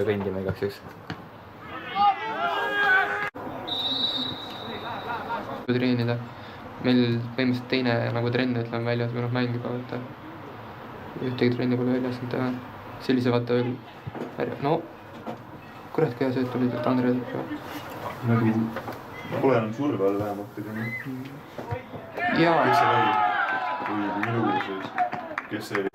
kõndima igaks juks. Treenida. Meil põhimõtteliselt teine nagu trenn, ütleme väljas või mäng juba võtta. Ühtegi trenni pole väljas nüüd teha. Sellise vaata veel. No, kurat hea sööt oli teilt Andre tõttu. Nagu pole enam surve all vähemalt. Jaa. Kes see oli? Või minu kuulus? Kes see oli?